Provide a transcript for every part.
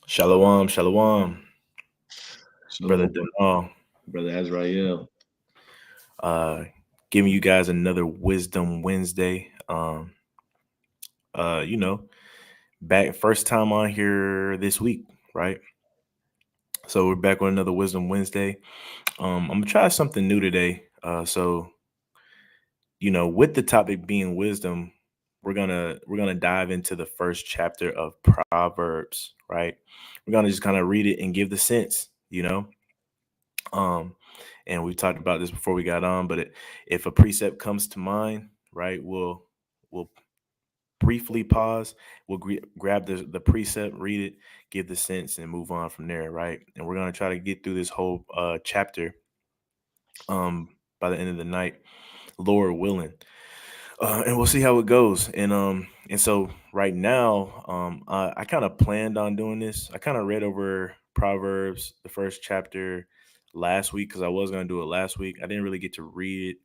Shalom, shalom, brother Shalom, Demal. brother Azrael. Uh, Giving you guys another Wisdom Wednesday. You know, back first time on here this week, right? So we're back with another Wisdom Wednesday. I'm gonna try something new today. With the topic being wisdom, we're gonna dive into the first chapter of Proverbs, right? We're gonna just kind of read it and give the sense. Um, and we talked about this before we got on, but if a precept comes to mind, right, we'll briefly pause, we'll grab the precept, read it, give the sense, and move on from there, right? And we're gonna try to get through this whole chapter by the end of the night, Lord willing. And we'll see how it goes. And so right now, I kind of planned on doing this. I kind of read over Proverbs, the first chapter, last week because I was gonna do it last week. I didn't really get to read it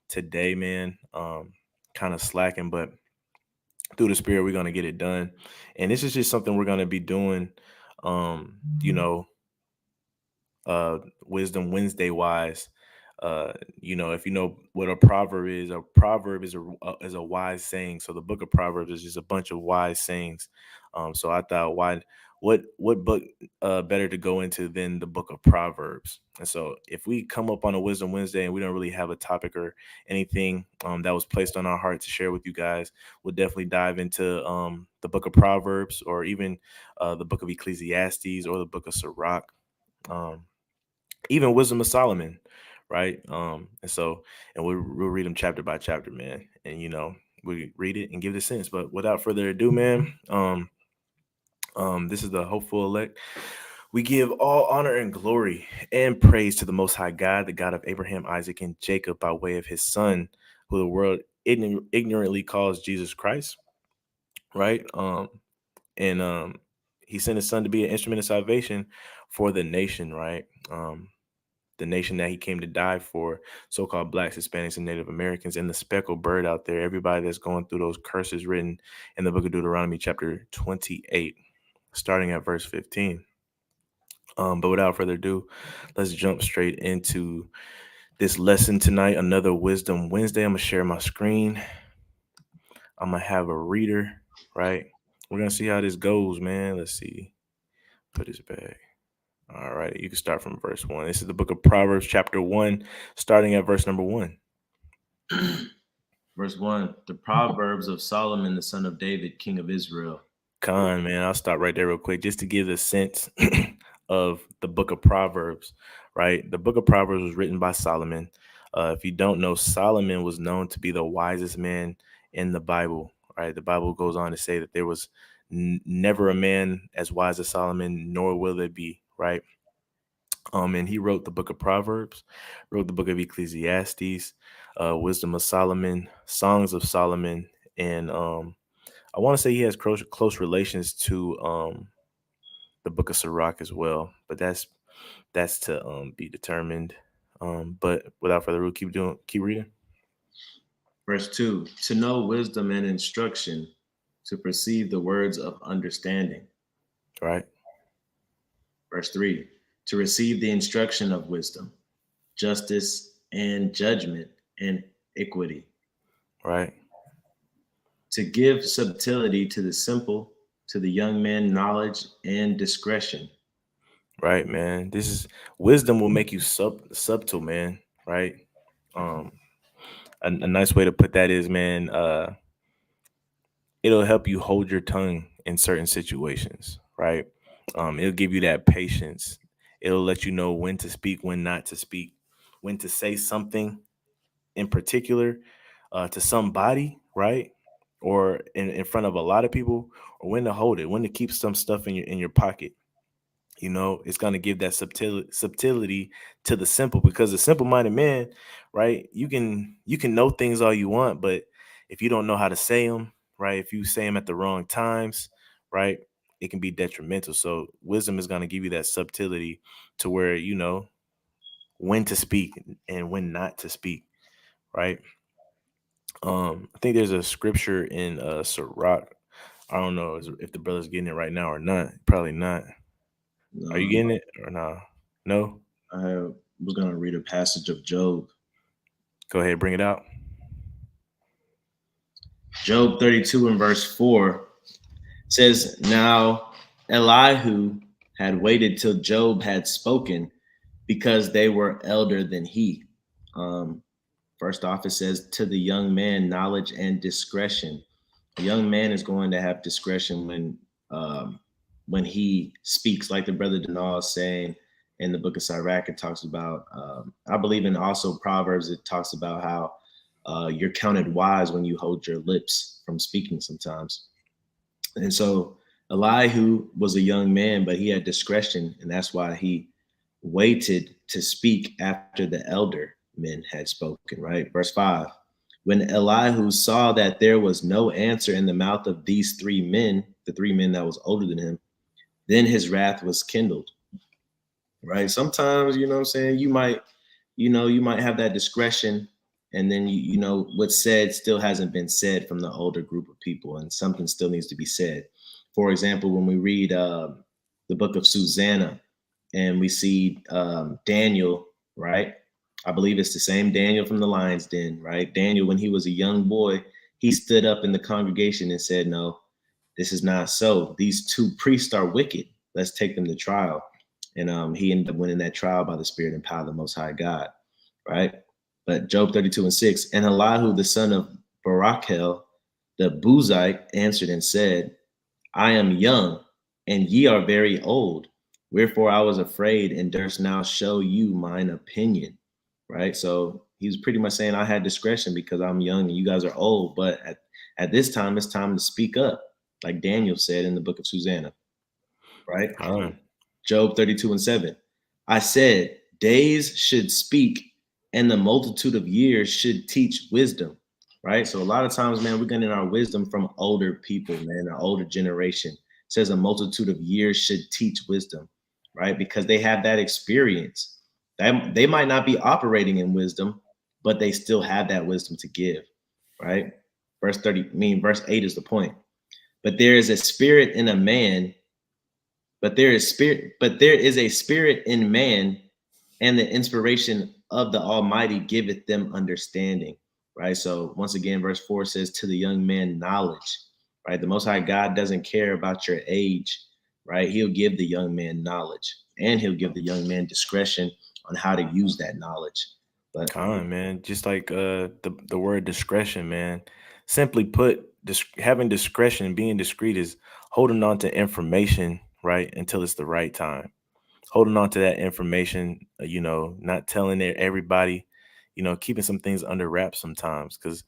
today, man. Kind of slacking, but through the spirit, we're gonna get it done. And this is just something we're gonna be doing. Um, you know, Wisdom Wednesday wise. If you know what a proverb is a wise saying. So the book of Proverbs is just a bunch of wise sayings. So I thought, what book better to go into than the book of Proverbs? And so if we come up on a Wisdom Wednesday and we don't really have a topic or anything that was placed on our heart to share with you guys, we'll definitely dive into the book of Proverbs or even the book of Ecclesiastes or the book of Sirach. Um, Even Wisdom of Solomon, right? And we'll read them chapter by chapter, man. And we read it and give the sense. But without further ado, man, this is the hopeful elect. We give all honor and glory and praise to the Most High God, the God of Abraham, Isaac, and Jacob, by way of His Son, who the world ignorantly calls Jesus Christ, right? And He sent His Son to be an instrument of salvation for the nation, right? The nation that he came to die for, so-called blacks, Hispanics, and Native Americans, and the speckled bird out there, everybody that's going through those curses written in the book of Deuteronomy, chapter 28, starting at verse 15. But without further ado, let's jump straight into this lesson tonight, another Wisdom Wednesday. I'm going to share my screen. I'm going to have a reader, right? We're going to see how this goes, man. Let's see. Put this back. All right, you can start from verse 1. This is the book of Proverbs, chapter 1, starting at verse number 1. Verse 1, the Proverbs of Solomon, the son of David, king of Israel. Man, I'll stop right there real quick just to give the sense of the book of Proverbs, right? The book of Proverbs was written by Solomon. If you don't know, Solomon was known to be the wisest man in the Bible, right? The Bible goes on to say that there was never a man as wise as Solomon, nor will there be, right? And he wrote the book of Proverbs, wrote the book of Ecclesiastes, Wisdom of Solomon, Songs of Solomon, and I want to say he has close relations to the book of Sirach as well, but that's to be determined. But without further ado, keep reading. Verse 2, to know wisdom and instruction, to perceive the words of understanding. Right, Verse 3, to receive the instruction of wisdom, justice and judgment and equity, right, to give subtlety to the simple, to the young man knowledge and discretion. right, man. This is wisdom will make you subtle, man. Right. Um, a nice way to put that is, man. It'll help you hold your tongue in certain situations, right? It'll give you that patience. It'll let you know when to speak, when not to speak, when to say something in particular to somebody, right? Or in front of a lot of people, or when to hold it, when to keep some stuff in your pocket. It's gonna give that subtlety to the simple, because the simple-minded man, right? You can know things all you want, but if you don't know how to say them, right? If you say them at the wrong times, right? It can be detrimental. So wisdom is gonna give you that subtlety to where you know when to speak and when not to speak, right? I think there's a scripture in Sirach. I don't know if the brother's getting it right now or not. Probably not. Are you getting it or nah? No? I was going to read a passage of Job. Go ahead, bring it out. Job 32 and verse 4 says, Now Elihu had waited till Job had spoken because they were elder than he. First off, it says, To the young man, knowledge and discretion. A young man is going to have discretion when he speaks, like the brother Denal is saying in the book of Sirach. It talks about, I believe in also Proverbs, it talks about how you're counted wise when you hold your lips from speaking sometimes. And so Elihu was a young man, but he had discretion, and that's why he waited to speak after the elder men had spoken, right? Verse 5. When Elihu saw that there was no answer in the mouth of these three men, the three men that was older than him, then his wrath was kindled. Right? Sometimes, you know what I'm saying, you might have that discretion, and then you know what's said still hasn't been said from the older group of people, and something still needs to be said. For example, when we read the book of Susanna, and we see Daniel, right? I believe it's the same Daniel from the lion's den, right? Daniel, when he was a young boy, he stood up in the congregation and said, No, this is not so. These two priests are wicked. Let's take them to trial. And he ended up winning that trial by the Spirit and power of the Most High God, right? But Job 32 and 6, and Elihu, the son of Barachel, the Buzite, answered and said, I am young, and ye are very old. Wherefore I was afraid and durst now show you mine opinion, right? So he's pretty much saying I had discretion because I'm young and you guys are old, but at this time, it's time to speak up, like Daniel said in the book of Susanna, right? Job 32 and 7. I said, days should speak, and the multitude of years should teach wisdom, right? So a lot of times, man, we're getting our wisdom from older people, man, our older generation. It says a multitude of years should teach wisdom, right? Because they have that experience. They might not be operating in wisdom, but they still have that wisdom to give, right? Verse 8 is the point. But there is a spirit in a man, but there is a spirit in man, and the inspiration of the Almighty giveth them understanding. Right. So once again, verse 4 says, To the young man, knowledge. Right. The Most High God doesn't care about your age. Right. He'll give the young man knowledge, and he'll give the young man discretion on how to use that knowledge. But Man, just like the word discretion, man. Simply put, having discretion, being discreet is holding on to information, right, until it's the right time. Holding on to that information, not telling everybody, keeping some things under wraps sometimes, because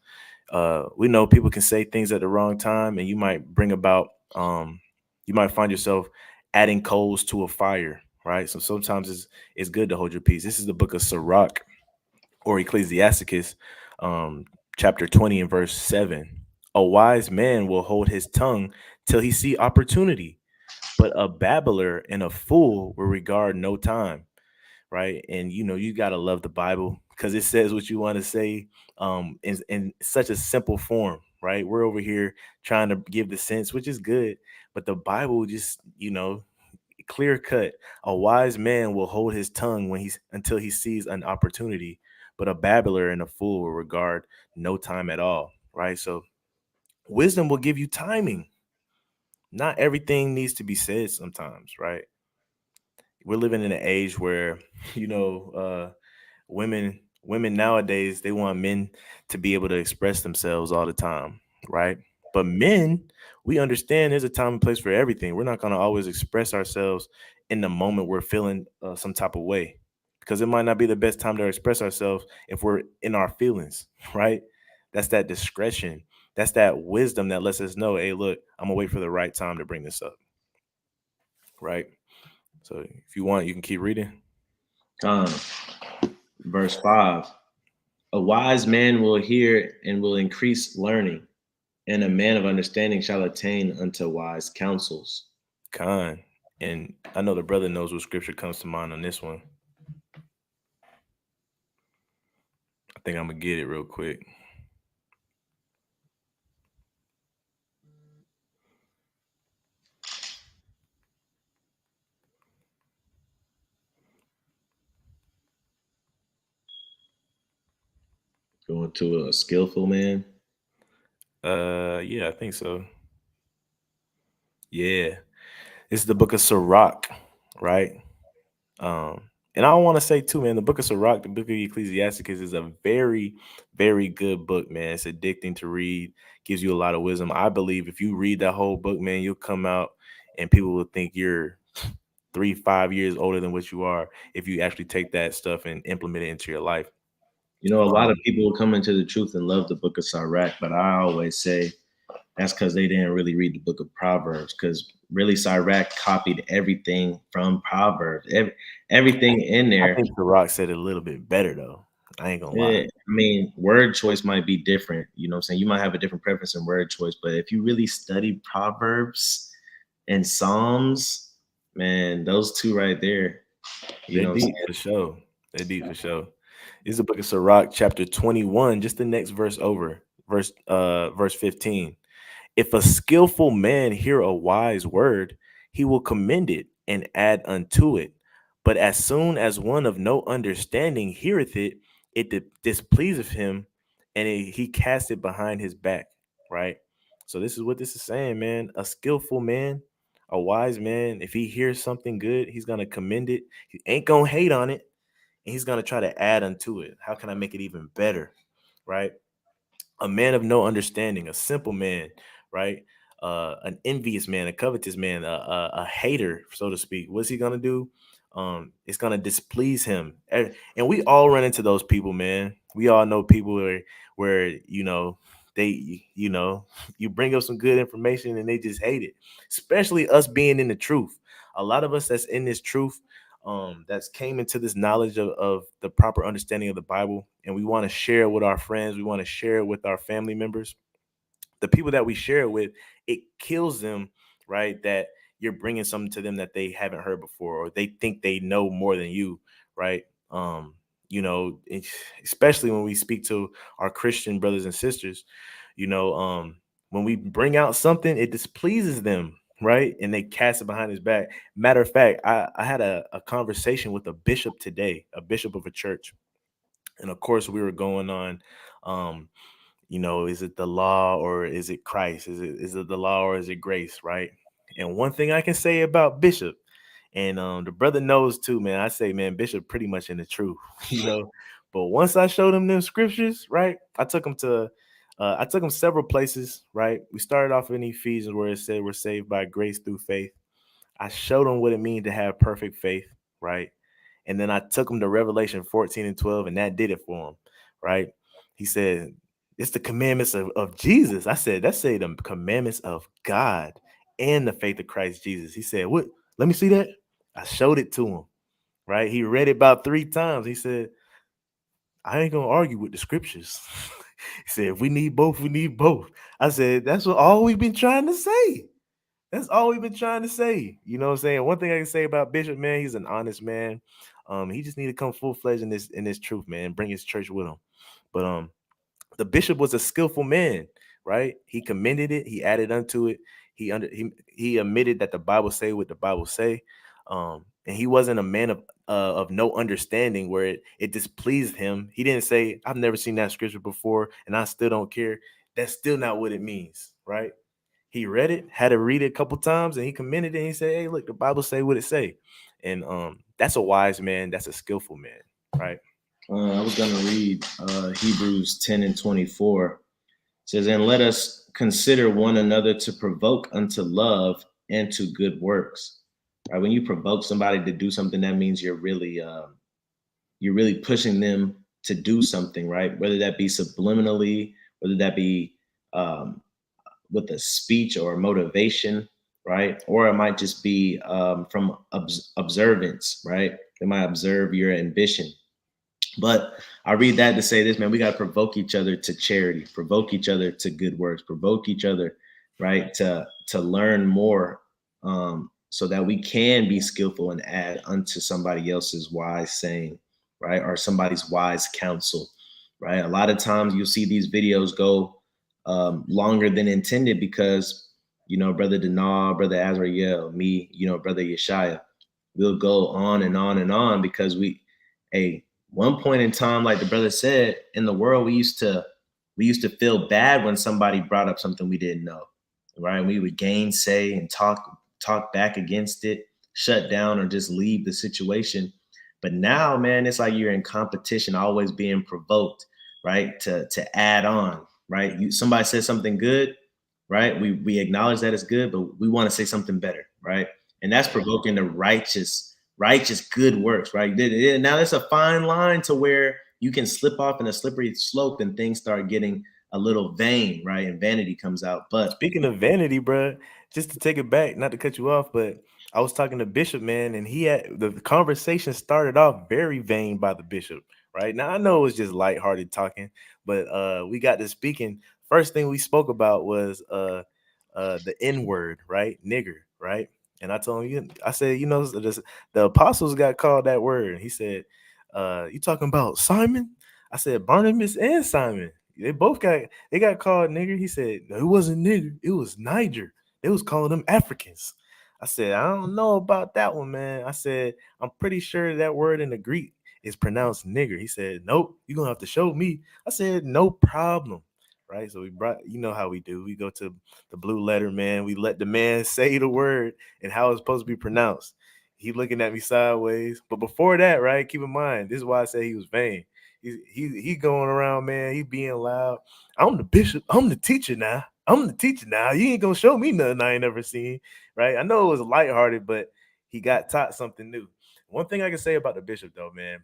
we know people can say things at the wrong time, and you might bring about, you might find yourself adding coals to a fire, right? So sometimes it's good to hold your peace. This is the book of Sirach, or Ecclesiasticus, chapter 20 and verse 7. A wise man will hold his tongue till he see opportunity, but a babbler and a fool will regard no time, right? And you got to love the Bible because it says what you want to say in such a simple form, right? We're over here trying to give the sense, which is good, but the Bible just, clear cut. A wise man will hold his tongue until he sees an opportunity, but a babbler and a fool will regard no time at all, right? So wisdom will give you timing. Not everything needs to be said sometimes, right? We're living in an age where, women nowadays, they want men to be able to express themselves all the time, right? But men, we understand there's a time and place for everything. We're not going to always express ourselves in the moment we're feeling some type of way, because it might not be the best time to express ourselves if we're in our feelings, right? That's that discretion. That's that wisdom that lets us know, hey, look, I'm gonna wait for the right time to bring this up, right? So if you want, you can keep reading. Verse 5. A wise man will hear and will increase learning, and a man of understanding shall attain unto wise counsels. And I know the brother knows what scripture comes to mind on this one. I think I'm gonna get it real quick. Going to a skillful man. Yeah, I think so. Yeah, it's the book of Sirach, right? And I want to say too, man, the book of Sirach, the book of Ecclesiasticus is a very, very good book, man. It's addicting to read, gives you a lot of wisdom. I believe if you read that whole book, man, you'll come out and people will think you're 3, 5 years older than what you are if you actually take that stuff and implement it into your life. You know, a lot Um, of people come into the truth and love the book of Sirach, but I always say that's because they didn't really read the book of Proverbs. Because really, Sirach copied everything from Proverbs. Everything in I there. think Sirach said it a little bit better though. I ain't gonna lie. I mean, word choice might be different. You know what I'm saying? You might have a different preference in word choice, but if you really study Proverbs and Psalms, man, those two right there, you They're know what I'm deep saying? for sure. They're deep for sure. This is the book of Sirach, chapter 21, just the next verse over, verse 15. If a skillful man hear a wise word, he will commend it and add unto it. But as soon as one of no understanding heareth it, it displeaseth him, and he casts it behind his back. Right. So this is what this is saying, man. A skillful man, a wise man, if he hears something good, he's gonna commend it. He ain't gonna hate on it, and he's gonna try to add unto it. How can I make it even better? Right. A man of no understanding, a simple man, right? An envious man, a covetous man, a hater, so to speak. What's he gonna do? It's gonna displease him, and we all run into those people, man. We all know people where they you bring up some good information and they just hate it, especially us being in the truth. A lot of us that's in this truth, that's came into this knowledge of the proper understanding of the Bible, and we want to share it with our friends, we want to share it with our family members. The people that we share it with, it kills them, right? That you're bringing something to them that they haven't heard before, or they think they know more than you, right? Especially when we speak to our Christian brothers and sisters, you know, when we bring out something, it displeases them, right? And they cast it behind his back. Matter of fact, I had a conversation with a bishop today, a bishop of a church. And of course, we were going on, um, is it the law or is it Christ? Is it the law or is it grace, right? And one thing I can say about Bishop, and the brother knows too, man. I say, man, Bishop pretty much in the truth, you know. But once I showed him them scriptures, right? I took him several places, right? We started off in Ephesians where it said we're saved by grace through faith. I showed him what it means to have perfect faith, right? And then I took him to Revelation 14 and 12, and that did it for him, right? He said, it's the commandments of Jesus. I said, that's say the commandments of God and the faith of Christ Jesus. He said, what? Let me see that. I showed it to him, right? He read it about 3 times. He said, I ain't gonna argue with the scriptures. He said, if we need both, we need both. I said, that's what all we've been trying to say. That's all we've been trying to say. You know what I'm saying? One thing I can say about Bishop, man, he's an honest man. He just need to come full fledged in this truth, man. Bring his church with him. But the bishop was a skillful man, right? He commended it. He added unto it. He admitted that the Bible say what the Bible say. And he wasn't a man of no understanding where it displeased him. He didn't say, I've never seen that scripture before and I still don't care. That's still not what it means, right? He read it, had to read it a couple times, and he commended it. And he said, "Hey, look, the Bible say what it say," and that's a wise man. That's a skillful man, right? I was going to read Hebrews 10 and 24. It says, and let us consider one another to provoke unto love and to good works. Right? When you provoke somebody to do something, that means you're really pushing them to do something, right? Whether that be subliminally, whether that be with a speech or motivation, right? Or it might just be from observance, right? They might observe your ambition. But I read that to say this, man, we got to provoke each other to charity, provoke each other to good works, provoke each other, right? To learn more, so that we can be skillful and add unto somebody else's wise saying, right? Or somebody's wise counsel, right? A lot of times you'll see these videos go longer than intended because, Brother Denal, Brother Azrael, me, Brother Yeshaya, we'll go on and on and on because hey, one point in time, like the brother said, in the world, we used to feel bad when somebody brought up something we didn't know, right? We would gainsay and talk back against it, shut down, or just leave the situation. But now, man, it's like you're in competition, always being provoked, right? To add on, right? Somebody says something good, right? We acknowledge that it's good, but we want to say something better, right? And that's provoking the righteous good works, right? Now there's a fine line to where you can slip off in a slippery slope and things start getting a little vain, right? And vanity comes out. But Speaking of vanity, bro, just to take it back, not to cut you off, but I was talking to Bishop, man, and he had the conversation started off very vain by the bishop, right? Now I know it was just lighthearted talking, but we got to speaking. First thing we spoke about was the N-word, right? Nigger, right? And I told him, I said, the apostles got called that word. And he said, you talking about Simon? I said, Barnabas and Simon. They got called nigger. He said, no, it wasn't nigger, it was Niger. They was calling them Africans. I said, I don't know about that one, man. I said, I'm pretty sure that word in the Greek is pronounced nigger. He said, nope, you're gonna have to show me. I said, no problem. Right. So we brought, you know how we do. We go to the blue letter, man. We let the man say the word and how it's supposed to be pronounced. He looking at me sideways. But before that, right, keep in mind, this is why I said he was vain. He going around, man. He being loud. I'm the bishop. I'm the teacher now. I'm the teacher now. You ain't gonna show me nothing I ain't never seen, right? I know it was lighthearted, but he got taught something new. One thing I can say about the bishop, though, man,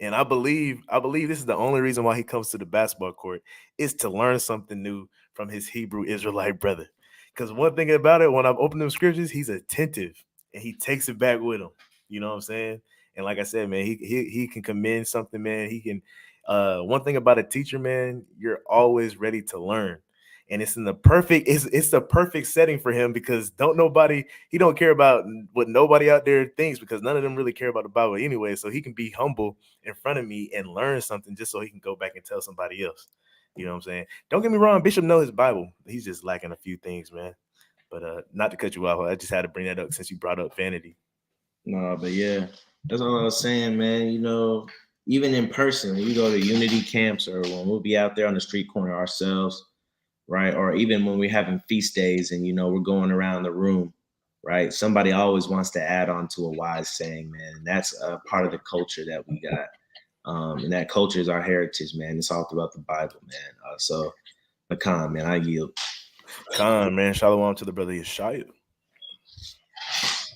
and I believe this is the only reason why he comes to the basketball court is to learn something new from his Hebrew Israelite brother. Because one thing about it, when I'm opening them scriptures, he's attentive and he takes it back with him. You know what I'm saying? And like I said, man, he can commend something, man. He can. One thing about a teacher, man, you're always ready to learn, and it's in the perfect. It's the perfect setting for him because he don't care about what nobody out there thinks because none of them really care about the Bible anyway. So he can be humble in front of me and learn something just so he can go back and tell somebody else. You know what I'm saying? Don't get me wrong, Bishop knows his Bible. He's just lacking a few things, man. But not to cut you off, I just had to bring that up since you brought up vanity. No, but yeah, that's all I was saying, man. Even in person, when we go to unity camps or when we'll be out there on the street corner ourselves, right? Or even when we're having feast days and we're going around the room, right? Somebody always wants to add on to a wise saying, man. And that's a part of the culture that we got. And that culture is our heritage, man. It's all throughout the Bible, man. So, Lacan, man, I yield. Khan, man, shalom to the brother Yeshaya.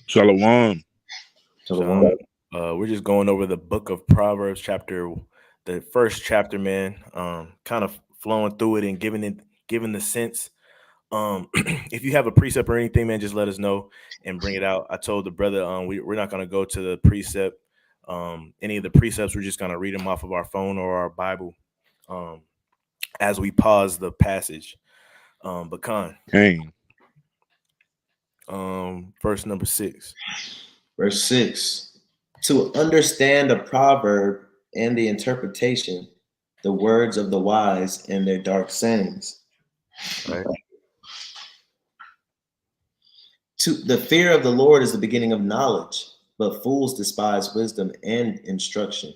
Shalom. We're just going over the book of Proverbs, the first chapter, man. Kind of flowing through it and giving the sense. If you have a precept or anything, man, just let us know and bring it out. I told the brother, we're not gonna go to the precept. Any of the precepts, we're just gonna read them off of our phone or our Bible, as we pause the passage. But Khan, verse number 6. Verse 6. To understand a proverb and the interpretation, the words of the wise and their dark sayings. Right. The fear of the Lord is the beginning of knowledge, but fools despise wisdom and instruction.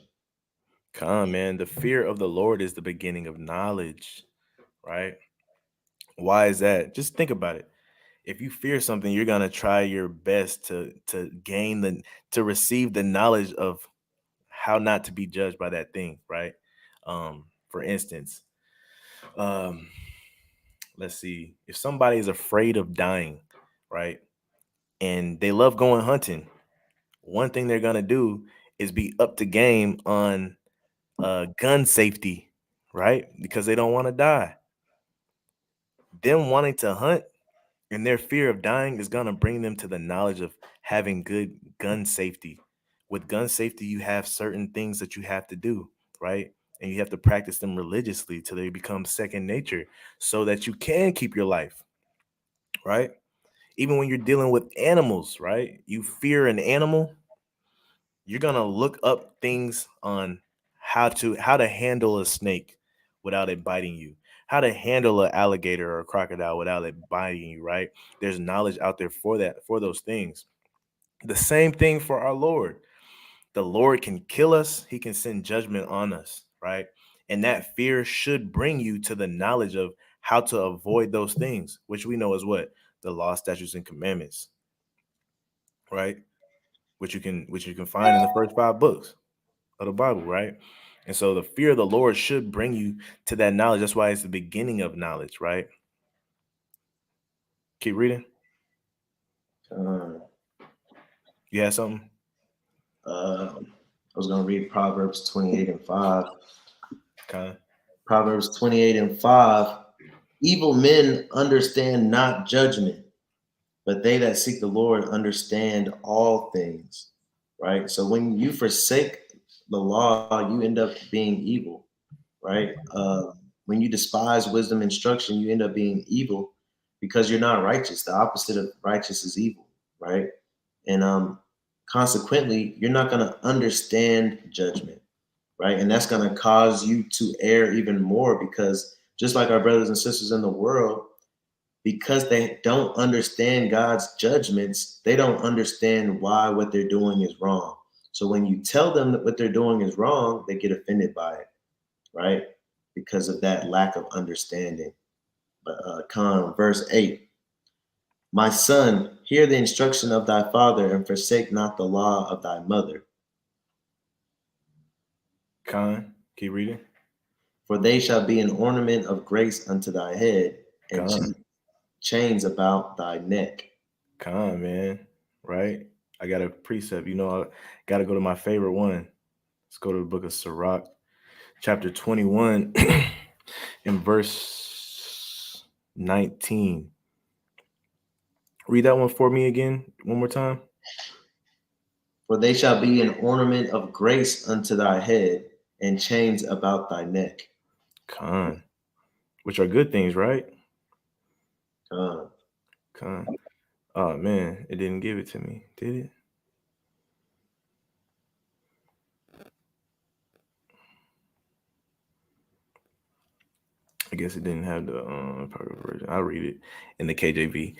Come, man. The fear of the Lord is the beginning of knowledge, right? Why is that? Just think about it. If you fear something, you're gonna try your best to receive the knowledge of how not to be judged by that thing, right? For instance, let's see, if somebody is afraid of dying, right, and they love going hunting, one thing they're gonna do is be up to game on gun safety, right? Because they don't want to die. Them wanting to hunt and their fear of dying is going to bring them to the knowledge of having good gun safety. With gun safety, you have certain things that you have to do, right? And you have to practice them religiously till they become second nature so that you can keep your life, right? Even when you're dealing with animals, right? You fear an animal, you're going to look up things on how to handle a snake without it biting you, how to handle an alligator or a crocodile without it biting you, right? There's knowledge out there for those things. The same thing for our Lord. the Lord can kill us, he can send judgment on us, right? And that fear should bring you to the knowledge of how to avoid those things, which we know is what? The law, statutes, and commandments, right? Which you can find in the first 5 books of the Bible, right? And so the fear of the Lord should bring you to that knowledge. That's why it's the beginning of knowledge, right? Keep reading. You had something? I was going to read Proverbs 28:5. Okay. Proverbs 28:5. Evil men understand not judgment, but they that seek the Lord understand all things. Right? So when you forsake the law, you end up being evil. Right? When you despise wisdom instruction, you end up being evil because you're not righteous. The opposite of righteous is evil. Right? And consequently, you're not going to understand judgment. Right? And that's going to cause you to err even more because just like our brothers and sisters in the world, because they don't understand God's judgments, they don't understand why what they're doing is wrong. So when you tell them that what they're doing is wrong, they get offended by it, right? Because of that lack of understanding. But verse 8, my son, hear the instruction of thy father and forsake not the law of thy mother. Keep reading. For they shall be an ornament of grace unto thy head and chains about thy neck. Man, right? I got a precept. I got to go to my favorite one. Let's go to the book of Sirach, chapter 21, in verse 19. Read that one for me again, one more time. For they shall be an ornament of grace unto thy head and chains about thy neck. Which are good things, right? Con. Oh man, it didn't give it to me, did it? I guess it didn't have the popular version. I'll read it in the KJV.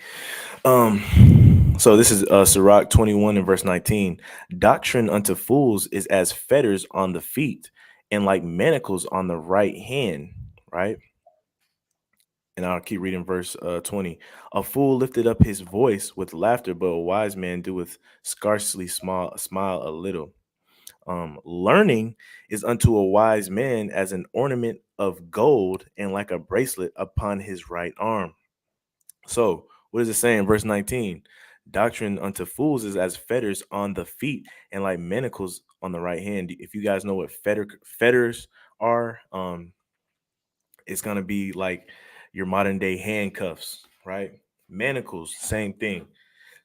So this is Sirach 21 and verse 19. Doctrine unto fools is as fetters on the feet, and like manacles on the right hand, right? And I'll keep reading verse 20. A fool lifted up his voice with laughter, but a wise man doeth scarcely smile a little. Learning is unto a wise man as an ornament of gold and like a bracelet upon his right arm. So, what is it saying? Verse 19. Doctrine unto fools is as fetters on the feet and like manacles on the right hand. If you guys know what fetters are, it's gonna be like your modern day handcuffs, right? Manacles, same thing.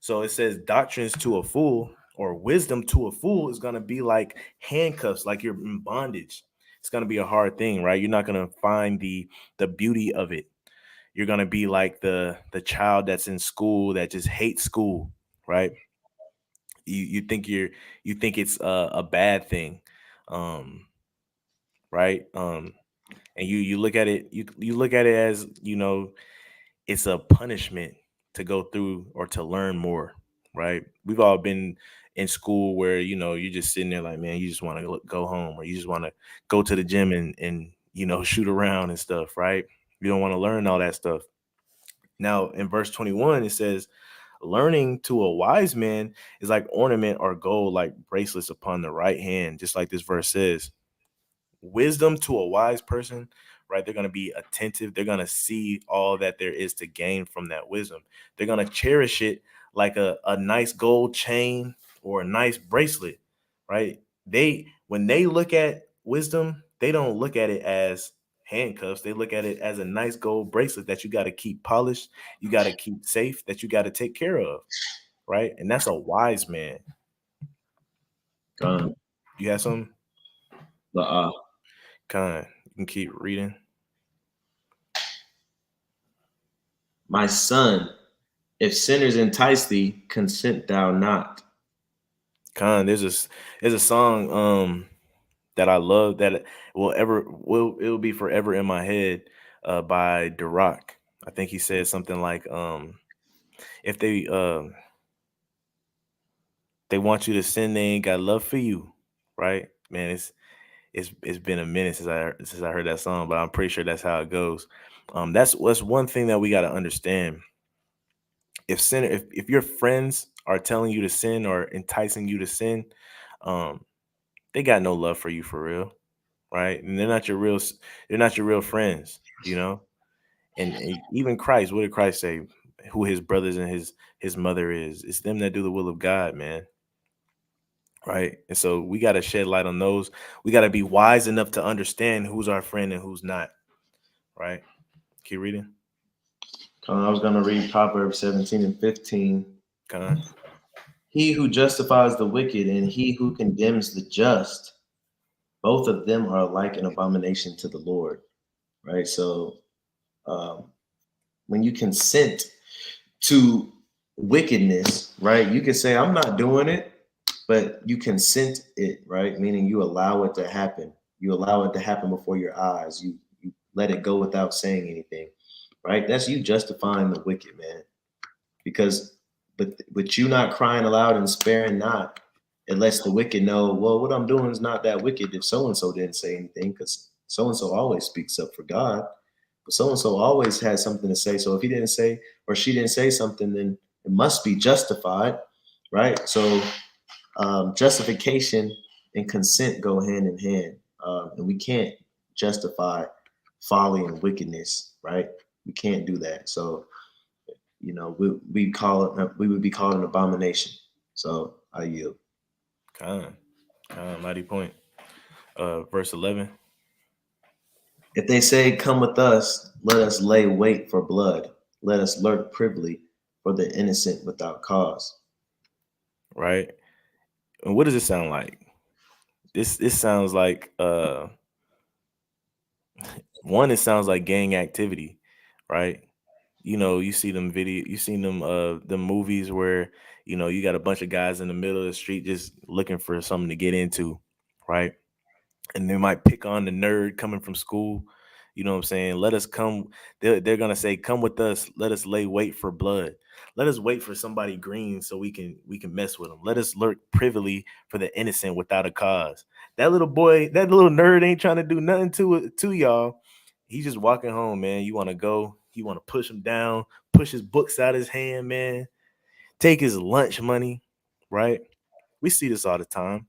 So it says doctrines to a fool or wisdom to a fool is gonna be like handcuffs, like you're in bondage. It's gonna be a hard thing, right? You're not gonna find the beauty of it. You're gonna be like the child that's in school that just hates school, right? You think it's a bad thing, right? And you look at it you look at it as it's a punishment to go through or to learn more, right? We've all been in school where you're just sitting there like, man, you just want to go home, or you just want to go to the gym and shoot around and stuff, right? You don't want to learn all that stuff. Now in verse 21 it says, learning to a wise man is like ornament or gold, like bracelets upon the right hand, just like this verse says. Wisdom to a wise person, right? They're going to be attentive. They're going to see all that there is to gain from that wisdom. They're going to cherish it like a nice gold chain or a nice bracelet, right? When they look at wisdom, they don't look at it as handcuffs. They look at it as a nice gold bracelet that you got to keep polished, you got to keep safe, that you got to take care of, right? And that's a wise man. You have something? You can keep reading. My son, if sinners entice thee, consent thou not. There's a song that I love that it'll be forever in my head by Durock. I think he said something like if they want you to sin, they ain't got love for you. right? Man, it's been a minute since I heard that song, but I'm pretty sure that's how it goes. That's one thing that we got to understand. If your friends are telling you to sin or enticing you to sin, um, they got no love for you for real, right? And they're not your real friends, you know. And even Christ, what did Christ say? Who his brothers and his mother is? It's them that do the will of God, man. Right. And so we got to shed light on those. We got to be wise enough to understand who's our friend and who's not. Right. Keep reading. I was going to read Proverbs 17 and 15. Con. He who justifies the wicked and he who condemns the just, both of them are like an abomination to the Lord. Right. So um, when you consent to wickedness, right, you can say, I'm not doing it, but you consent it, right? Meaning you allow it to happen. You allow it to happen before your eyes. You let it go without saying anything, right? That's you justifying the wicked, man. Because but you not crying aloud and sparing not, it lets the wicked know, well, what I'm doing is not that wicked if so and so didn't say anything, because so and so always speaks up for God. But so and so always has something to say. So if he didn't say or she didn't say something, then it must be justified, right? So justification and consent go hand in hand, and we can't justify folly and wickedness, right? We can't do that. So we would be called an abomination. So I yield. Con. Mighty point. Verse 11. If they say, "Come with us, let us lay wait for blood. Let us lurk privily for the innocent without cause." Right. And what does it sound like? This sounds like one, it sounds like gang activity, right? You see them you seen them the movies where, you got a bunch of guys in the middle of the street just looking for something to get into, right? And they might pick on the nerd coming from school. You know what I'm saying? Let us come. They're gonna say, "Come with us. Let us lay wait for blood. Let us wait for somebody green so we can mess with them. Let us lurk privily for the innocent without a cause." That little boy, that little nerd ain't trying to do nothing to y'all. He's just walking home, man. You want to go? You want to push him down, push his books out his hand, man. Take his lunch money, right? We see this all the time.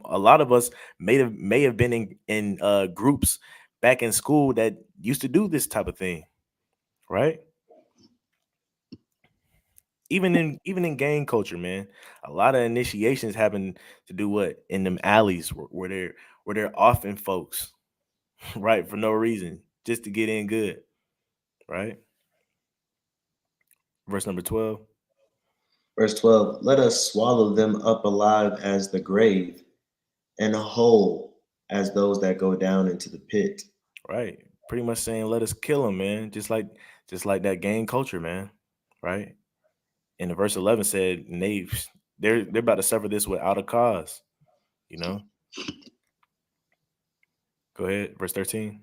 A lot of us may have been in groups back in school that used to do this type of thing, right? Even in gang culture, man, a lot of initiations happen to do what in them alleys where they're often folks, right, for no reason, just to get in good, right? Verse number 12, Verse 12, let us swallow them up alive as the grave, and whole as those that go down into the pit. right? Pretty much saying, let us kill them, man, just like that gang culture, man, right? And the verse 11 said, and they're about to suffer this without a cause, you know. Go ahead, verse 13.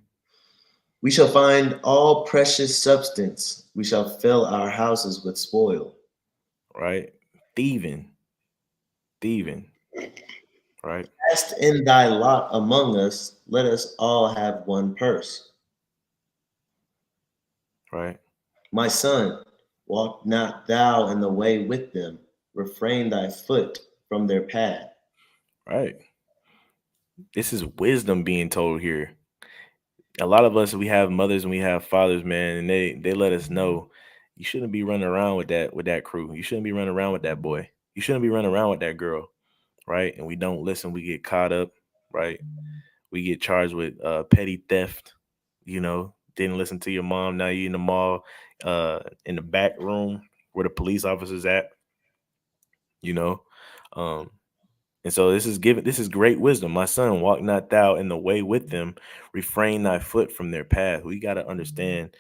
We shall find all precious substance. We shall fill our houses with spoil. Right? Thieving, thieving, right? Cast in thy lot among us. Let us all have one purse. Right? My son, walk not thou in the way with them. Refrain thy foot from their path. Right. This is wisdom being told here. A lot of us, we have mothers and we have fathers, man, and they let us know you shouldn't be running around with that crew. You shouldn't be running around with that boy. You shouldn't be running around with that girl, right? And we don't listen. We get caught up, right? We get charged with petty theft. Didn't listen to your mom. Now you in the mall, in the back room where the police officers at. You know, um, and so this is great wisdom. My son, walk not thou in the way with them, refrain thy foot from their path. We got to understand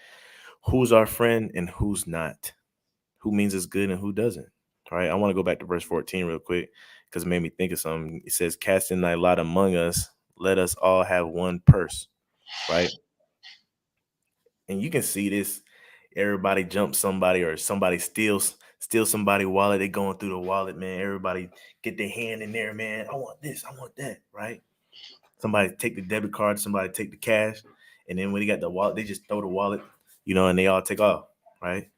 who's our friend and who's not, who means it's good and who doesn't. All right. I want to go back to verse 14 real quick because it made me think of something. It says, cast in thy lot among us, let us all have one purse. Right. And you can see this. Everybody jumps somebody or somebody steals steal somebody's wallet. They going through the wallet, man. Everybody get their hand in there, man. I want this, I want that, right? Somebody take the debit card, somebody take the cash, and then when they got the wallet, they just throw the wallet, and they all take off, right?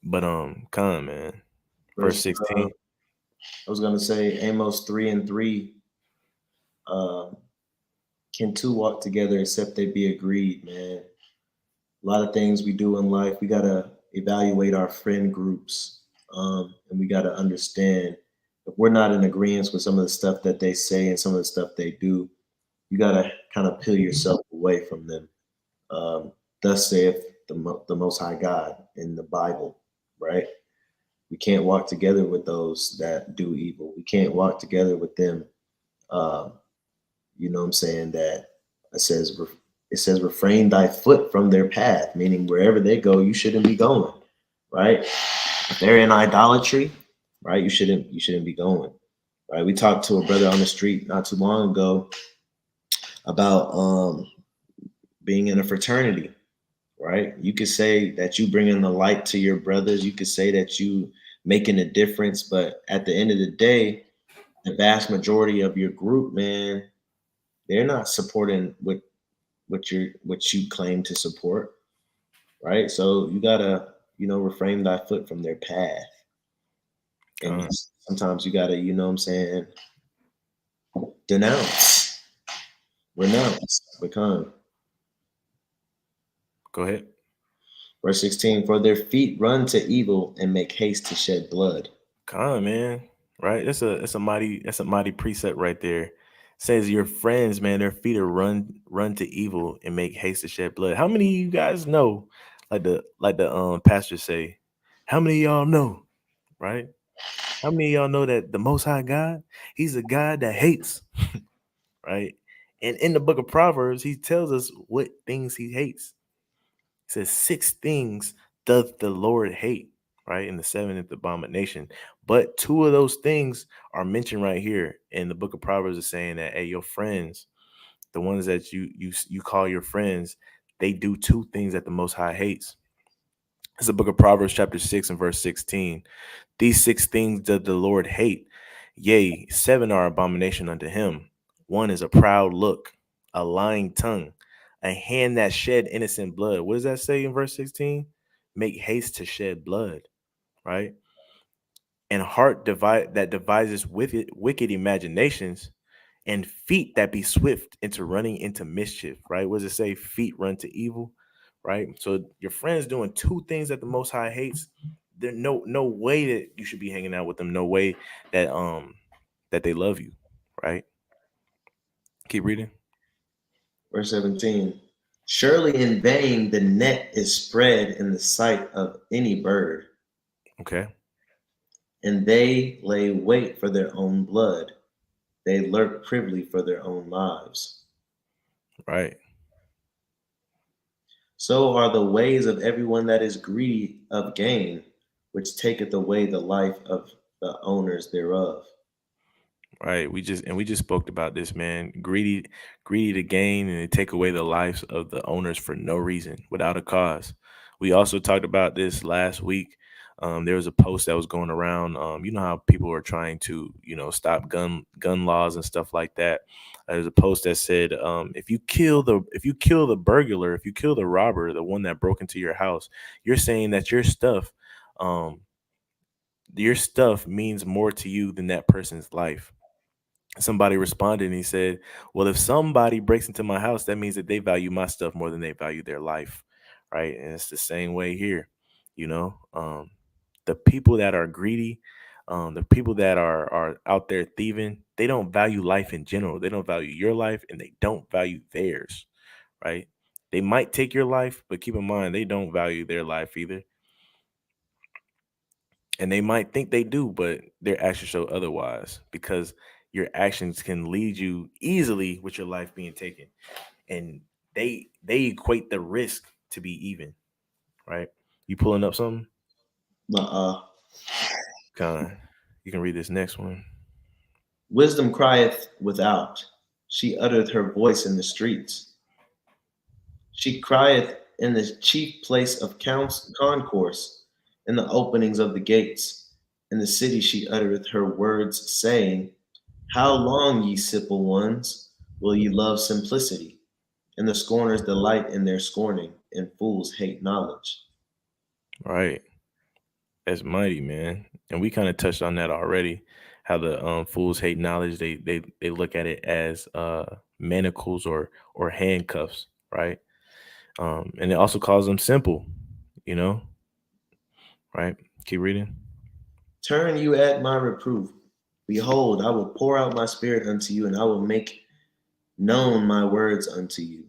But come man, verse 16. I was gonna say Amos 3:3. Can two walk together except they be agreed, man? A lot of things we do in life, we gotta evaluate our friend groups, and we gotta understand if we're not in agreement with some of the stuff that they say and some of the stuff they do, you gotta kind of peel yourself away from them. Thus saith the Most High God in the Bible, right? We can't walk together with those that do evil. We can't walk together with them. You know what I'm saying? That it says refrain thy foot from their path, meaning wherever they go, you shouldn't be going, right? If they're in idolatry, right, you shouldn't be going, right? We talked to a brother on the street not too long ago about being in a fraternity, right? You could say that you bring in the light to your brothers. You could say that you making a difference, but at the end of the day, the vast majority of your group, man, they're not supporting what you claim to support, right? So you gotta, refrain thy foot from their path. And sometimes you gotta, you know what I'm saying, denounce, renounce, become. Go ahead. Verse 16, for their feet run to evil and make haste to shed blood. Come man, right? That's a mighty precept right there. It says your friends, man, their feet are run to evil and make haste to shed blood. How many of you guys know, like the pastors say, how many of y'all know, right? How many of y'all know that the Most High God, He's a God that hates, right? And in the book of Proverbs, He tells us what things He hates. He says 6 things doth the Lord hate, right? And the 7th abomination. But 2 of those things are mentioned right here in the book of Proverbs, is saying that, hey, your friends, the ones that you call your friends, they do 2 things that the Most High hates. It's the book of Proverbs chapter 6 and verse 16. These 6 things doth the Lord hate. Yea, 7 are abomination unto him. 1 is a proud look, a lying tongue, a hand that shed innocent blood. What does that say in verse 16? Make haste to shed blood, right? And heart that devises wicked imaginations, and feet that be swift into running into mischief, right? What does it say? Feet run to evil, right? So your friend's doing 2 things that the Most High hates. There's no way that you should be hanging out with them. No way that they love you, right? Keep reading. Verse 17, surely in vain the net is spread in the sight of any bird. Okay. And they lay wait for their own blood. They lurk privily for their own lives. Right. So are the ways of everyone that is greedy of gain, which taketh away the life of the owners thereof. Right. We just spoke about this, man. Greedy to gain, and they take away the lives of the owners for no reason, without a cause. We also talked about this last week. There was a post that was going around. You know how people are trying to, stop gun laws and stuff like that. There's a post that said, if you kill the burglar, if you kill the robber, the one that broke into your house, you're saying that your stuff means more to you than that person's life. Somebody responded and he said, well, if somebody breaks into my house, that means that they value my stuff more than they value their life, right? And it's the same way here. The people that are greedy, the people that are out there thieving, they don't value life in general. They don't value your life, and they don't value theirs, right? They might take your life, but keep in mind, they don't value their life either. And they might think they do, but their actions show otherwise, because your actions can lead you easily with your life being taken. And they equate the risk to be even, right? You pulling up something? You can read this next one. Wisdom crieth without. She uttereth her voice in the streets. She crieth in the chief place of concourse, in the openings of the gates. In the city she uttereth her words, saying, how long, ye simple ones, will ye love simplicity? And the scorners delight in their scorning, and fools hate knowledge. Right. That's mighty, man. And we kind of touched on that already. How the fools hate knowledge. They look at it as manacles or handcuffs, right? And it also calls them simple, you know, right? Keep reading. Turn you at my reproof. Behold, I will pour out my spirit unto you, and I will make known my words unto you.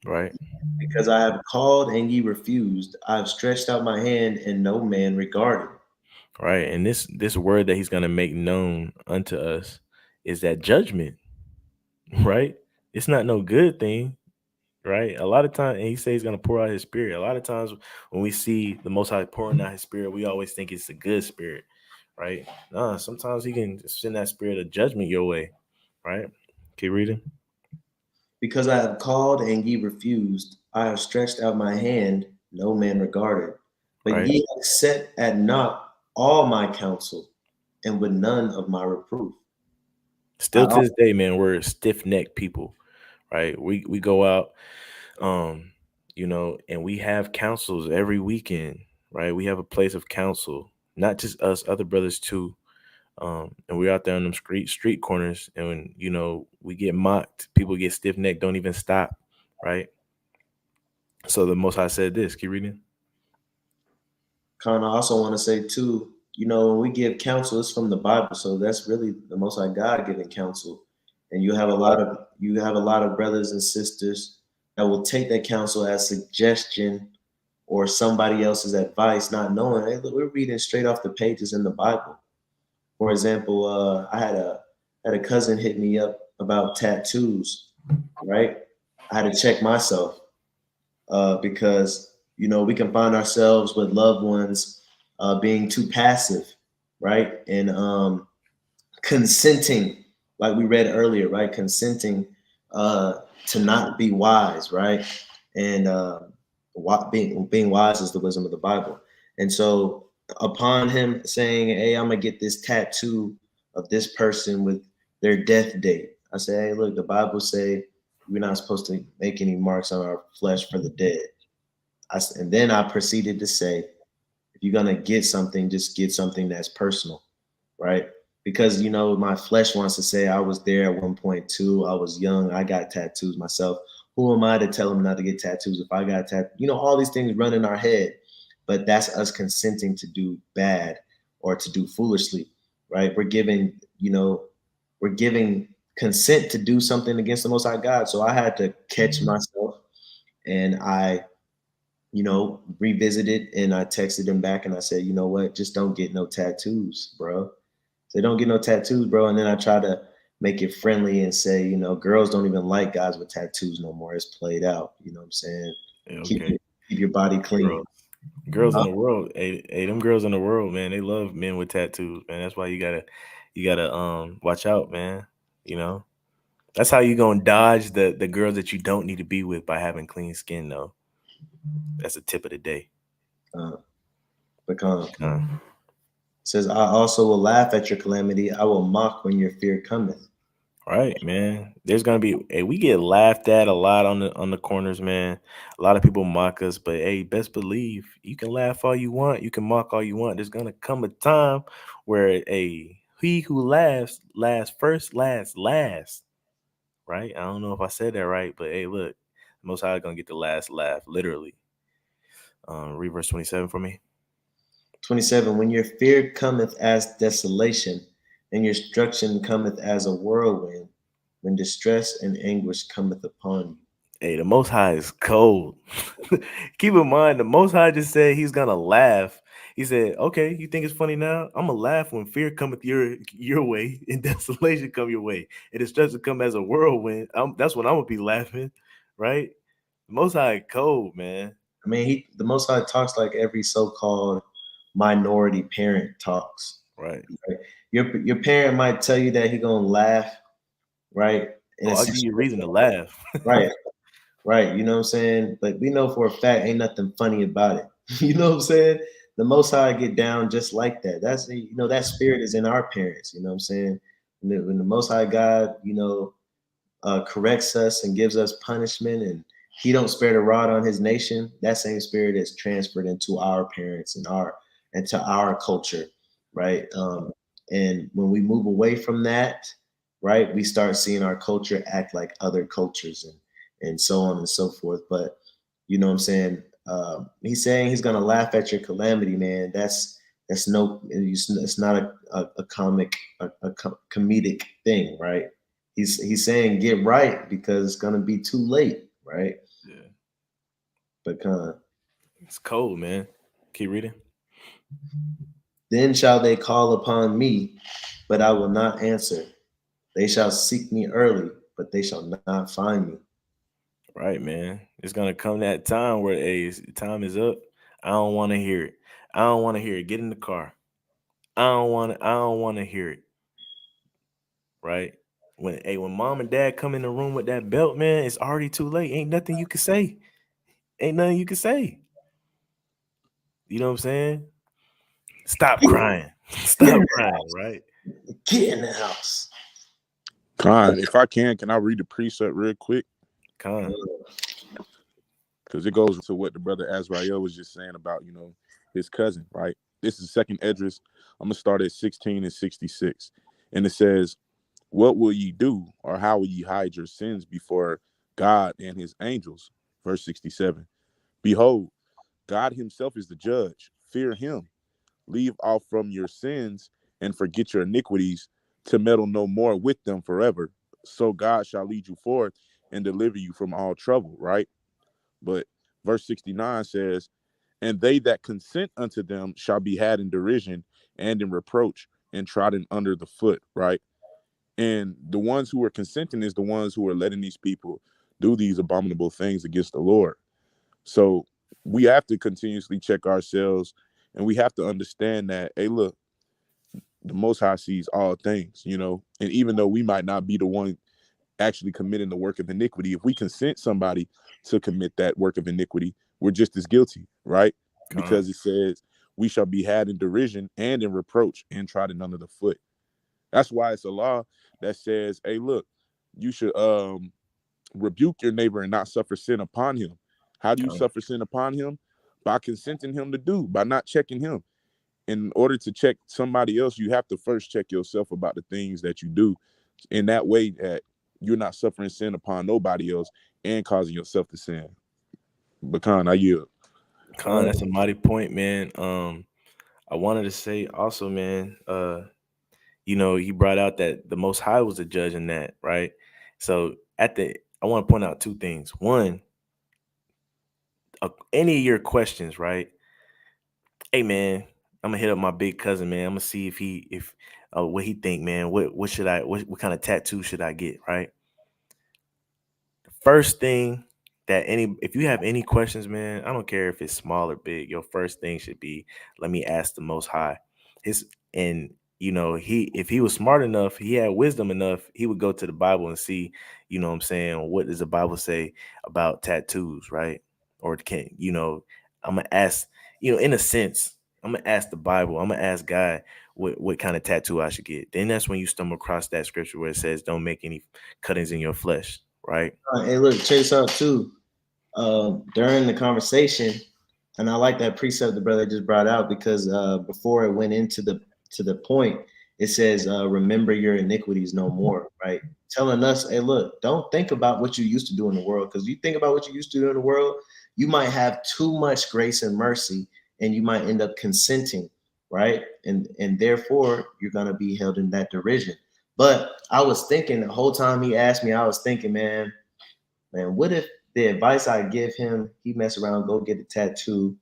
Right. Because I have called and ye refused, I have stretched out my hand and no man regarded. Right. And this word that he's gonna make known unto us is that judgment, right? It's not no good thing, right? A lot of times, and he says he's gonna pour out his spirit. A lot of times when we see the Most High pouring out his spirit, we always think it's a good spirit, right? Sometimes he can send that spirit of judgment your way, right? Keep reading. Because I have called and ye refused, I have stretched out my hand, no man regarded. But Right. ye have set at naught all my counsel, and with none of my reproof. Still to this day, man, we're stiff necked people, right? We go out, and we have councils every weekend, right? We have a place of counsel, not just us, other brothers too. And we're out there on them street corners, and when we get mocked, people get stiff necked, don't even stop, right? So the Most High said this. Keep reading. Con, I also want to say too, when we give counsel, it's from the Bible, so that's really the Most High God giving counsel. And you have a lot of brothers and sisters that will take that counsel as suggestion or somebody else's advice, not knowing, hey, look, we're reading straight off the pages in the Bible. For example, I had a cousin hit me up about tattoos, right? I had to check myself because we can find ourselves with loved ones being too passive, right? And consenting, like we read earlier, right? Consenting to not be wise, right? And being wise is the wisdom of the Bible. And so upon him saying, hey, I'm gonna get this tattoo of this person with their death date, I say, hey, look, the Bible say we're not supposed to make any marks on our flesh for the dead. And then I proceeded to say, if you're gonna get something, just get something that's personal, right? Because my flesh wants to say I was there at one point too. I was young. I got tattoos myself. Who am I to tell them not to get tattoos if I got tattoos? All these things run in our head, but that's us consenting to do bad or to do foolishly, right? We're giving consent to do something against the Most High God. So I had to catch myself, and I revisited, and I texted him back and I said, you know what, just don't get no tattoos, bro. They don't get no tattoos, bro. And then I try to make it friendly and say, girls don't even like guys with tattoos no more. It's played out. You know what I'm saying? Okay. Keep your body clean. Girls in the world, hey, them girls in the world, man, they love men with tattoos, man. That's why you gotta watch out, man. That's how you gonna dodge the girls that you don't need to be with, by having clean skin, though. That's a tip of the day. Says, I also will laugh at your calamity. I will mock when your fear cometh. Right, man. There's gonna be, hey, we get laughed at a lot on the corners, man. A lot of people mock us, but hey, best believe you can laugh all you want, you can mock all you want. There's gonna come a time where he who laughs first, last. Right? I don't know if I said that right, but hey, look, Most High gonna get the last laugh, literally. Read verse 27 for me. 27. When your fear cometh as desolation, and your destruction cometh as a whirlwind, when distress and anguish cometh upon you. Hey, the Most High is cold. Keep in mind, the Most High just said he's gonna laugh. He said, "Okay, you think it's funny now? I'm gonna laugh when fear cometh your way and desolation come your way, and destruction come as a whirlwind. That's when I'm gonna be laughing, right? The Most High cold, man. I mean, the Most High talks like every so-called minority parent talks. Right. Your parent might tell you that he gonna laugh, right? I'll give you a reason to laugh. Right. Right. You know what I'm saying? But we know for a fact ain't nothing funny about it. You know what I'm saying? the Most High get down just like that. That's, that spirit is in our parents. You know what I'm saying? When the Most High God, corrects us and gives us punishment, and He don't spare the rod on His nation, that same spirit is transferred into our parents and to our culture, right? And when we move away from that, right, we start seeing our culture act like other cultures, and so on and so forth. But you know what I'm saying? He's saying He's gonna laugh at your calamity, man. It's not a comedic thing, right? He's saying get right because it's gonna be too late, right? Yeah. But it's cold, man. Keep reading. Then shall they call upon me, but I will not answer. They shall seek me early, but they shall not find me. Right, man. It's gonna come that time where time is up. I don't want to hear it. I don't want to hear it. Get in the car. I don't want to hear it. Right? When mom and dad come in the room with that belt, man, it's already too late. Ain't nothing you can say. Ain't nothing you can say. You know what I'm saying? Stop crying. Stop crying, right? Get in the house. Con, if I can I read the precept real quick? Con. Because it goes to what the brother Azrael was just saying about, his cousin, right? This is 2nd Esdras. I'm going to start at 16 and 66. And it says, what will ye do, or how will ye hide your sins before God and his angels? Verse 67. Behold, God himself is the judge. Fear him. Leave off from your sins and forget your iniquities, to meddle no more with them forever. So God shall lead you forth and deliver you from all trouble, right? But verse 69 says, and they that consent unto them shall be had in derision and in reproach and trodden under the foot, right? And the ones who are consenting is the ones who are letting these people do these abominable things against the Lord. So we have to continuously check ourselves, and we have to understand that, hey, look, the Most High sees all things, and even though we might not be the one actually committing the work of iniquity, if we consent somebody to commit that work of iniquity, we're just as guilty, right? Because it says we shall be had in derision and in reproach and trodden under the foot. That's why it's a law that says, hey, look, you should rebuke your neighbor and not suffer sin upon him. How do you suffer sin upon him? By consenting him to do, by not checking him. In order to check somebody else, you have to first check yourself about the things that you do. In that way that you're not suffering sin upon nobody else and causing yourself to sin. But I yield. That's a mighty point, man. I wanted to say also, man, he brought out that the Most High was the judge in that, right? So I want to point out two things. One, any of your questions, right? Hey, man, I'm gonna hit up my big cousin, man. I'm gonna see if what he think, man. What should what kind of tattoo should I get, right? The first thing that if you have any questions, man, I don't care if it's small or big, your first thing should be, let me ask the Most High. If he was smart enough, he had wisdom enough, he would go to the Bible and see, you know what I'm saying, what does the Bible say about tattoos, right? Or I'm gonna ask, in a sense, I'm gonna ask the Bible, I'm gonna ask God what kind of tattoo I should get. Then that's when you stumble across that scripture where it says, don't make any cuttings in your flesh, right? Hey, look, chase out too. During the conversation, and I like that precept the brother just brought out, because before it went into the point, it says, remember your iniquities no more, right? Telling us, hey, look, don't think about what you used to do in the world, because you think about what you used to do in the world, you might have too much grace and mercy, and you might end up consenting, right? And therefore, you're going to be held in that derision. But I was thinking the whole time he asked me, I was thinking, man, what if the advice I give him, he mess around, go get a tattoo,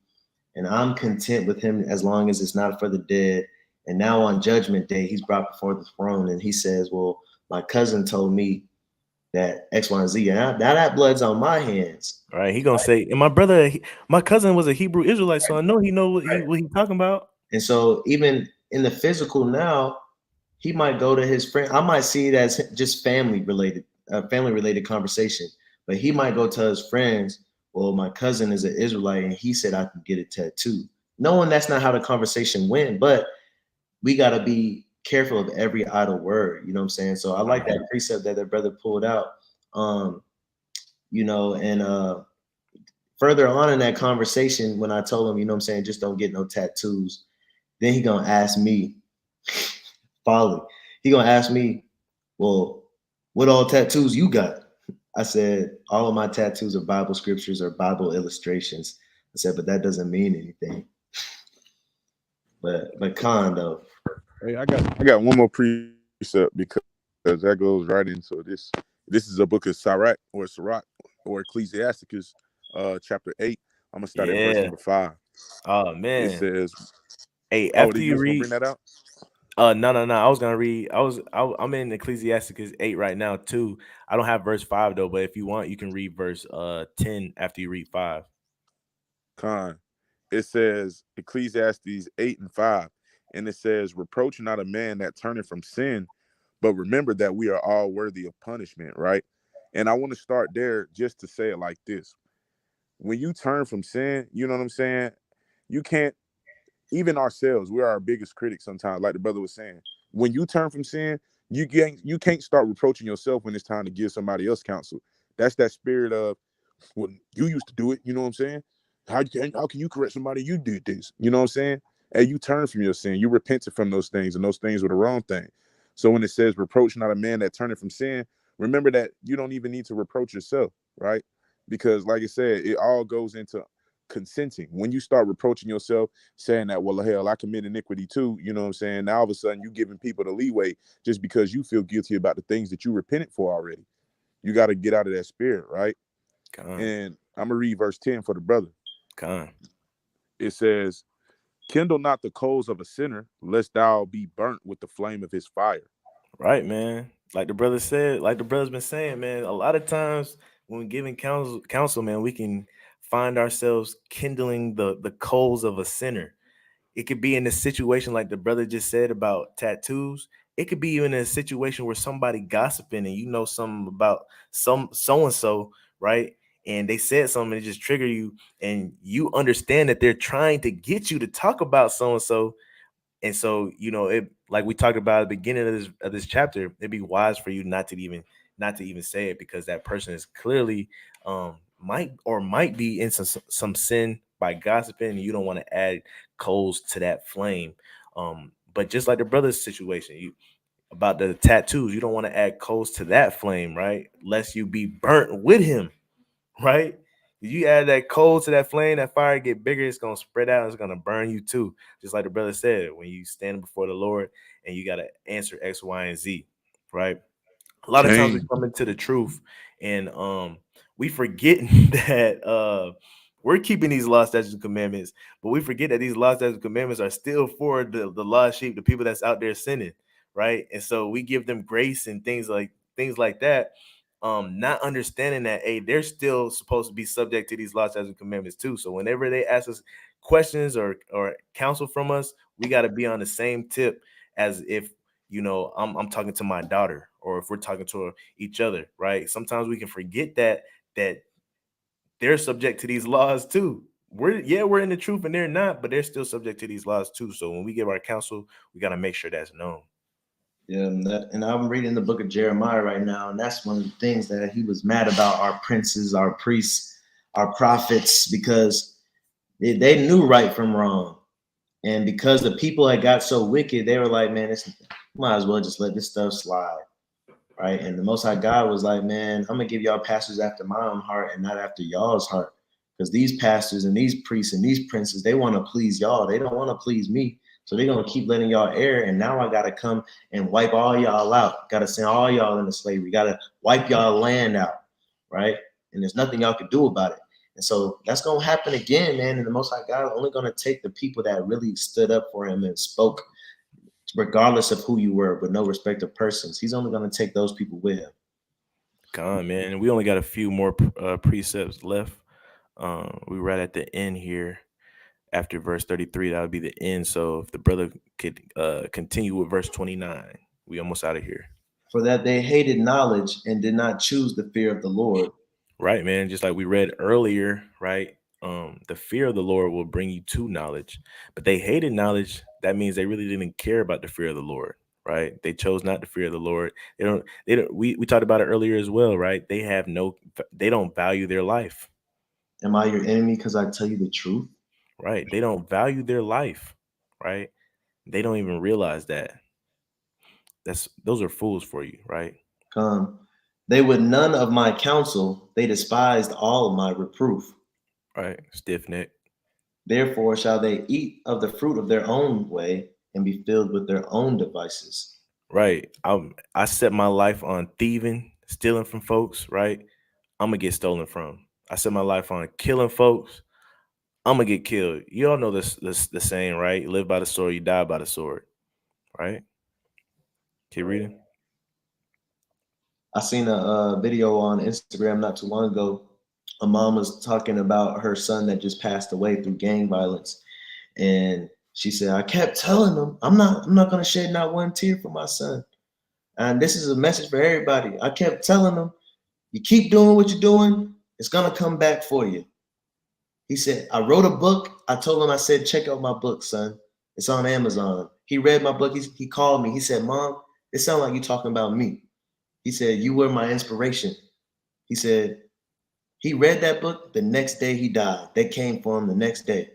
and I'm content with him as long as it's not for the dead. And now on Judgment Day, he's brought before the throne, and he says, well, my cousin told me that X, Y, and Z, and now that blood's on my hands. All right, he gonna say, and my cousin was a Hebrew Israelite, so I know he know what he talking about. And so even in the physical now, he might go to his friend. I might see it as just family related conversation, but he might go to his friends, well, my cousin is an Israelite and he said I can get a tattoo. knowing that's not how the conversation went, but we got to be careful of every idle word. You know what I'm saying? So I like that precept that their brother pulled out. You know, and further on in that conversation, when I told him, you know what I'm saying, just don't get no tattoos, then he gonna ask me, folly. He gonna ask me, well, what all tattoos you got? I said, all of my tattoos are Bible scriptures or Bible illustrations. I said, but that doesn't mean anything. But Khan though. Hey, I got one more precept because that goes right into this. This is a book of Sirach or Ecclesiasticus, chapter 8. I'm gonna start at verse number 5. Oh It man. says, Hey, "Oh, after did you you read, bring that out?" no. I was gonna read. I'm in Ecclesiasticus 8 right now too. I don't have verse 5 though, but if you want, you can read verse 10 after you read 5. Con. It says Ecclesiastes 8 and 5, and it says, "Reproach not a man that turneth from sin, but remember that we are all worthy of punishment." Right. And I want to start there just to say it like this: when you turn from sin, you know what I'm saying? You can't, even ourselves, we're our biggest critics sometimes, like the brother was saying. When you turn from sin, you can't start reproaching yourself when it's time to give somebody else counsel. That's that spirit of, well, you used to do it, you know what I'm saying? How can you correct somebody? You did this, you know what I'm saying? And you turn from your sin, you repented from those things, and those things were the wrong thing. So when it says reproach not a man that turneth from sin, remember that you don't even need to reproach yourself, right? Because like I said, it all goes into consenting. When you start reproaching yourself, saying that, well, hell, I commit iniquity too, you know what I'm saying? Now all of a sudden you giving people the leeway just because you feel guilty about the things that you repented for already. You got to get out of that spirit, right? And I'm gonna read verse 10 for the brother. It says, "Kindle not the coals of a sinner, lest thou be burnt with the flame of his fire." Right, man. Like the brother said, like the brother's been saying, man, a lot of times when giving counsel, man, we can find ourselves kindling the coals of a sinner. It could be in a situation like the brother just said about tattoos. It could be even in a situation where somebody gossiping and you know something about some so and so, right? And they said something and it just trigger you, and you understand that they're trying to get you to talk about so and so. And so, you know, it, like we talked about at the beginning of this chapter, it'd be wise for you not to even say it, because that person is clearly might be in some sin by gossiping, and you don't want to add coals to that flame. But just like the brother's situation, you about the tattoos, you don't want to add coals to that flame, right? Lest you be burnt with him, right? If you add that coal to that flame, that fire get bigger, it's gonna spread out, it's gonna burn you too. Just like the brother said, when you stand before the Lord and you gotta answer X, Y, and Z, right? A lot of times we come into the truth and we forget that we're keeping these law, statutes, and commandments, but we forget that these law, statutes, and commandments are still for the lost sheep, the people that's out there sinning, right? And so we give them grace and things like that, not understanding that, hey, they're still supposed to be subject to these laws, statutes, and commandments too. So whenever they ask us questions or counsel from us, we got to be on the same tip as if, you know, I'm talking to my daughter, or if we're talking to each other, right? Sometimes we can forget that they're subject to these laws too. We're in the truth and they're not, but they're still subject to these laws too. So when we give our counsel, we got to make sure that's known. Yeah, and I'm reading the book of Jeremiah right now, and that's one of the things that he was mad about our princes, our priests, our prophets, because they knew right from wrong. And because the people had got so wicked, they were like, man, might as well just let this stuff slide, right? And the Most High God was like, man, I'm going to give y'all pastors after my own heart and not after y'all's heart. Because these pastors and these priests and these princes, they want to please y'all. They don't want to please me. So they're going to keep letting y'all err. And now I got to come and wipe all y'all out. Got to send all y'all into slavery. Got to wipe y'all land out, right? And there's nothing y'all can do about it. And so that's going to happen again, man. And the Most High God is only going to take the people that really stood up for him and spoke, regardless of who you were, with no respect of persons. He's only going to take those people with him. God, man. We only got a few more precepts left. We're right at the end here. After verse 33, that would be the end. So if the brother could continue with verse 29, we almost out of here. For that they hated knowledge and did not choose the fear of the Lord. Right, man. Just like we read earlier, right? The fear of the Lord will bring you to knowledge. But they hated knowledge. That means they really didn't care about the fear of the Lord, right? They chose not to fear the Lord. They don't. We talked about it earlier as well, right? They don't value their life, Am I your enemy because I tell you the truth? right? They don't value their life, right? They don't even realize that. Those are fools for you, right? Come. They would none of my counsel, they despised all my reproof. Right? Stiff neck. Therefore shall they eat of the fruit of their own way and be filled with their own devices. Right. I set my life on thieving, stealing from folks, right? I'm gonna get stolen from. I set my life on killing folks. I'm gonna get killed. You all know this the saying, right? You live by the sword, you die by the sword, right? Keep reading. I seen a video on Instagram not too long ago. A mom was talking about her son that just passed away through gang violence. And she said, I kept telling them, I'm not gonna shed not one tear for my son. And this is a message for everybody. I kept telling them, you keep doing what you're doing, it's gonna come back for you. He said, I wrote a book. I told him, I said, check out my book, son. It's on Amazon. He read my book. He called me. He said, Mom, it sounds like you talking about me. He said, you were my inspiration. He said, he read that book. The next day he died. They came for him the next day.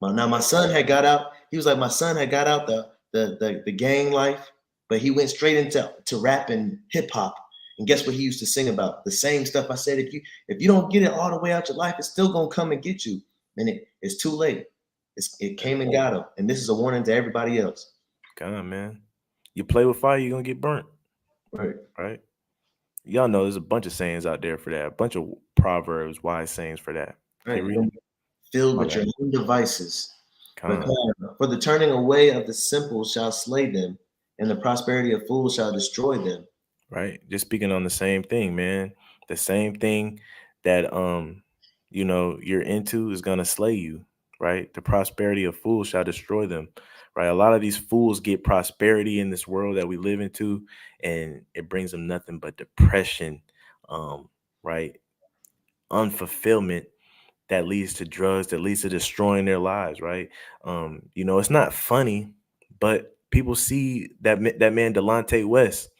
Now my son had got out. He was like, my son had got out the gang life, but he went straight into rap and hip hop. And guess what he used to sing about? The same stuff I said. If you don't get it all the way out your life, it's still gonna come and get you. And it's too late. It came and got him. And this is a warning to everybody else. Come on, man. You play with fire, you're gonna get burnt. Right. Right? Y'all know there's a bunch of sayings out there for that, a bunch of proverbs, wise sayings for that. Right. Read. Filled with your own devices. Come on. For the turning away of the simple shall slay them, and the prosperity of fools shall destroy them. Right? Just speaking on the same thing, man. The same thing that you're into is gonna slay you, right? The prosperity of fools shall destroy them. Right. A lot of these fools get prosperity in this world that we live into, and it brings them nothing but depression, right? Unfulfillment that leads to drugs, that leads to destroying their lives, right? It's not funny, but people see that man Delonte West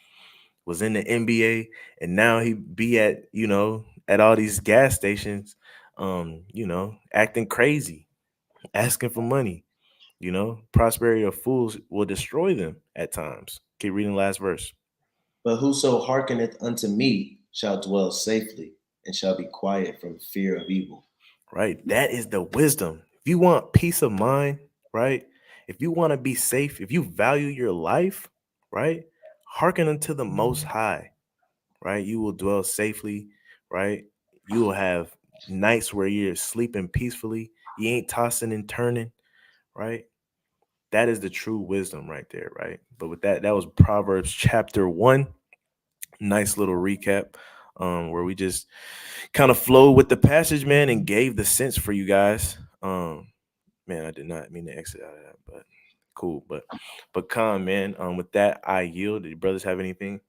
was in the NBA, and now he be at all these gas stations, acting crazy, asking for money. Prosperity of fools will destroy them at times. Keep reading the last verse. But whoso hearkeneth unto me shall dwell safely, and shall be quiet from fear of evil. Right. That is the wisdom. If you want peace of mind, right? If you want to be safe, if you value your life, right? Hearken unto the Most High, right? You will dwell safely, right? You will have nights where you're sleeping peacefully. You ain't tossing and turning, right? That is the true wisdom right there, right? But with that was Proverbs chapter 1. Nice little recap where we just kind of flowed with the passage, man, and gave the sense for you guys. Man, I did not mean to exit out of that, but cool. But Khan, man, with that, I yield. Do you brothers have anything?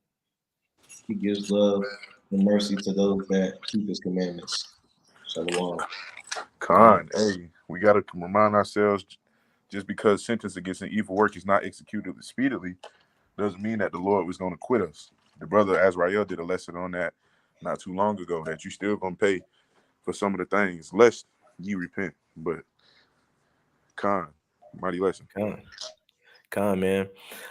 He gives love and mercy to those that keep his commandments. Shalom. Khan, hey, we got to remind ourselves, just because sentence against an evil work is not executed speedily, doesn't mean that the Lord was going to quit us. The brother Azrael did a lesson on that not too long ago, that you still going to pay for some of the things, lest you repent. But Khan, mighty lesson. Khan, man.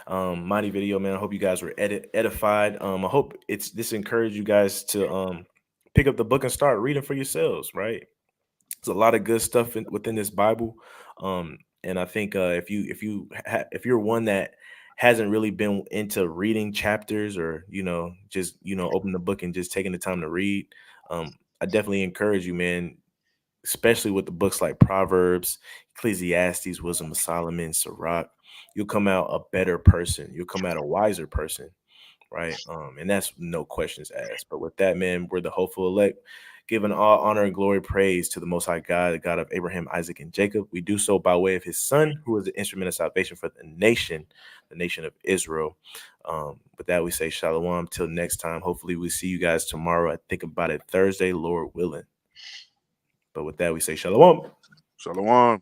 Mighty video, man. I hope you guys were edified. I hope this encouraged you guys to pick up the book and start reading for yourselves, right? There's a lot of good stuff within this Bible. And I think if you're one that hasn't really been into reading chapters, or just open the book and just taking the time to read, I definitely encourage you, man, especially with the books like Proverbs, Ecclesiastes, Wisdom of Solomon, Sirach. You'll come out a better person. You'll come out a wiser person, right? And that's no questions asked. But with that, man, we're the hopeful elect, giving all honor and glory, praise to the Most High God, the God of Abraham, Isaac, and Jacob. We do so by way of his son, who is the instrument of salvation for the nation of Israel. With that, we say shalom. Till next time. Hopefully we see you guys tomorrow. I think about it Thursday, Lord willing. So with that, we say shalom. Shalom.